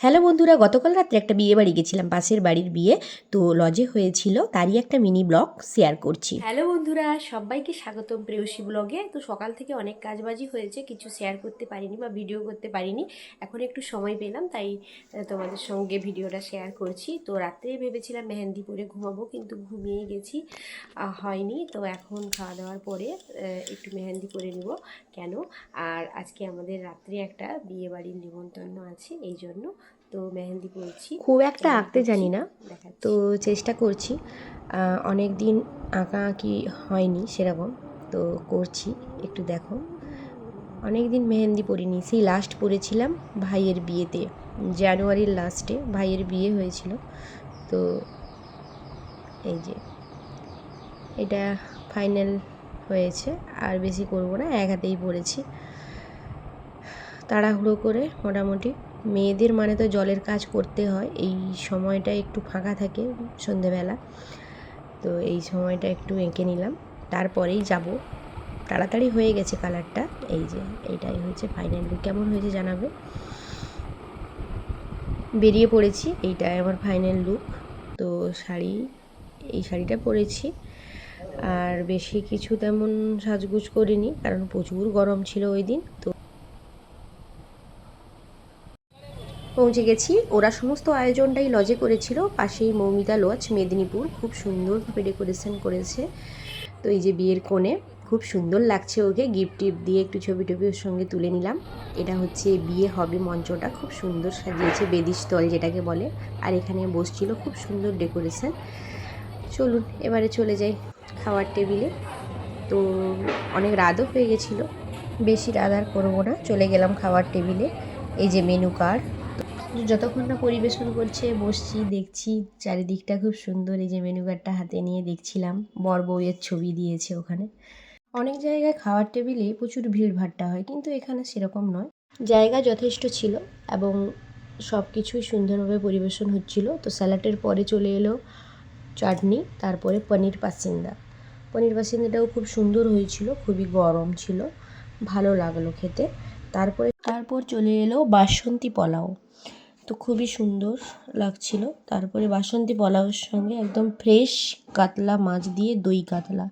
Hello বন্ধুরা, গতকাল রাত্রে একটা বিয়ে বাড়ি গেছিলাম, পাশের বাড়ির বিয়ে। তো লজে হয়েছিল, তারই একটা মিনি ব্লগ শেয়ার করছি। হ্যালো বন্ধুরা, সবাইকে স্বাগতম প্রেয়সী ব্লগে। তো সকাল থেকে অনেক কাজবাজি হয়েছে, কিছু শেয়ার করতে পারিনি বা ভিডিও করতে পারিনি। এখন একটু সময় পেলাম, তাই তোমাদের সঙ্গে ভিডিওটা শেয়ার করছি। তো রাত্রে ভেবেছিলাম মেহেন্দি পরে ঘুমাবো, কিন্তু ঘুমিয়ে গেছি, হয়নি। তো এখন খাওয়া দাওয়ার পরে একটু মেহেন্দি করে নিব। কেন, আর আজকে আমাদের রাত্রে একটা বিয়ে বাড়ির নিমন্ত্রণ আছে, এই জন্য তো মেহেন্দি পরছি। খুব একটা আঁকতে জানি না, তো চেষ্টা করছি। অনেক দিন আঁকা আঁকি হয়নি সেরকম, তো করছি, একটু দেখো। অনেক দিন মেহেন্দি পরিনি, সেই লাস্ট পরেছিলাম ভাইয়ের বিয়েতে, জানুয়ারির লাস্টে ভাইয়ের বিয়ে হয়েছিল। তো এই যে এটা ফাইনাল হয়েছে, আর বেশি করব না, এক হাতেই পরেছি তাড়াহুড়ো করে। মোটামুটি মেয়েদের মানে তো জলের কাজ করতে হয়, এই সময়টা একটু ফাঁকা থাকে সন্ধেবেলা, তো এই সময়টা একটু এঁকে নিলাম, তারপরেই যাব। তাড়াতাড়ি হয়ে গেছে কালারটা। এই যে এইটাই হয়েছে ফাইনাল লুক, কেমন হয়েছে জানাবে। বেরিয়ে পড়েছি, এইটাই আমার ফাইনাল লুক। তো শাড়ি, এই শাড়িটা পরেছি, আর বেশি কিছু তেমন সাজগুজ করিনি, কারণ প্রচুর গরম ছিল ওই দিন। তো পৌঁছে গেছি, ওরা সমস্ত আয়োজনটাই লজে করেছিল, পাশেই মৌমিতা লজ মেদিনীপুর, খুব সুন্দরভাবে ডেকোরেশন করেছে। তো এই যে বিয়ের কোণে, খুব সুন্দর লাগছে ওকে, গিফট টিফট দিয়ে একটু ছবি টবি ওর সঙ্গে তুলে নিলাম। এটা হচ্ছে বিয়ে হবে মঞ্চটা, খুব সুন্দর সাজিয়েছে, বেদিস্থল যেটাকে বলে, আর এখানে বসছিল, খুব সুন্দর ডেকোরেশন। চলুন এবারে চলে যাই খাওয়ার টেবিলে। তো অনেক রাতও হয়ে গেছিলো, বেশি রাত আর করবো না, চলে গেলাম খাওয়ার টেবিলে। এই যে মেনু কার্ড, যতক্ষণ না পরিবেশন করছে বসছি, দেখছি চারিদিকটা খুব সুন্দর। এই যে মেনু কার্ডটা হাতে নিয়ে দেখছিলাম, বর বউয়ের ছবি দিয়েছে ওখানে। অনেক জায়গায় খাওয়ার টেবিলে প্রচুর ভিড়ভাট্টা হয়, কিন্তু এখানে সেরকম নয়, জায়গা যথেষ্ট ছিল এবং সব কিছুই সুন্দরভাবে পরিবেশন হচ্ছিল। তো স্যালাডের পরে চলে এলো চাটনি, তারপরে পনির পাসিন্দা। পনির পাসিন্দাটাও খুব সুন্দর হয়েছিল, খুবই গরম ছিল, ভালো লাগলো খেতে। তারপর চলে এলো বাসন্তী পোলাও, তো খুবই সুন্দর লাগছিল। তারপরে বাসন্তী পোলাওর সঙ্গে একদম ফ্রেশ কাতলা মাছ দিয়ে দই কাতলা,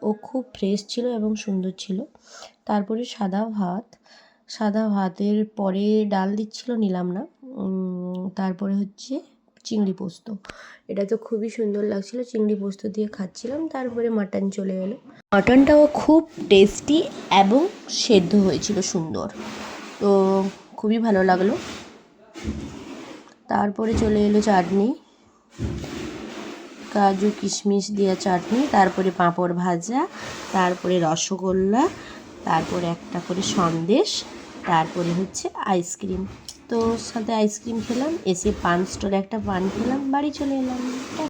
ও খুব ফ্রেশ ছিল এবং সুন্দর ছিল। তারপরে সাদা ভাতের পরে ডাল দিচ্ছিল, নিলাম না। তারপরে হচ্ছে চিংড়ি পোস্ত, এটা তো খুবই সুন্দর লাগছিল, চিংড়ি পোস্ত দিয়ে খাচ্ছিলাম। তারপরে মাটন চলে এলো, মাটনটাও খুব টেস্টি এবং সেদ্ধ হয়েছিল সুন্দর, তো খুবই ভালো লাগলো। তারপরে চলে এলো চাটনি, কাজু কিশমিশ দেওয়া চাটনি, তারপরে পাঁপড় ভাজা, তারপরে রসগোল্লা, তারপরে একটা করে সন্দেশ, তারপরে হচ্ছে আইসক্রিম। তো সাথে আইসক্রিম খেলাম, এসে পান স্টোরে একটা পান খেলাম, বাড়ি চলে এলাম।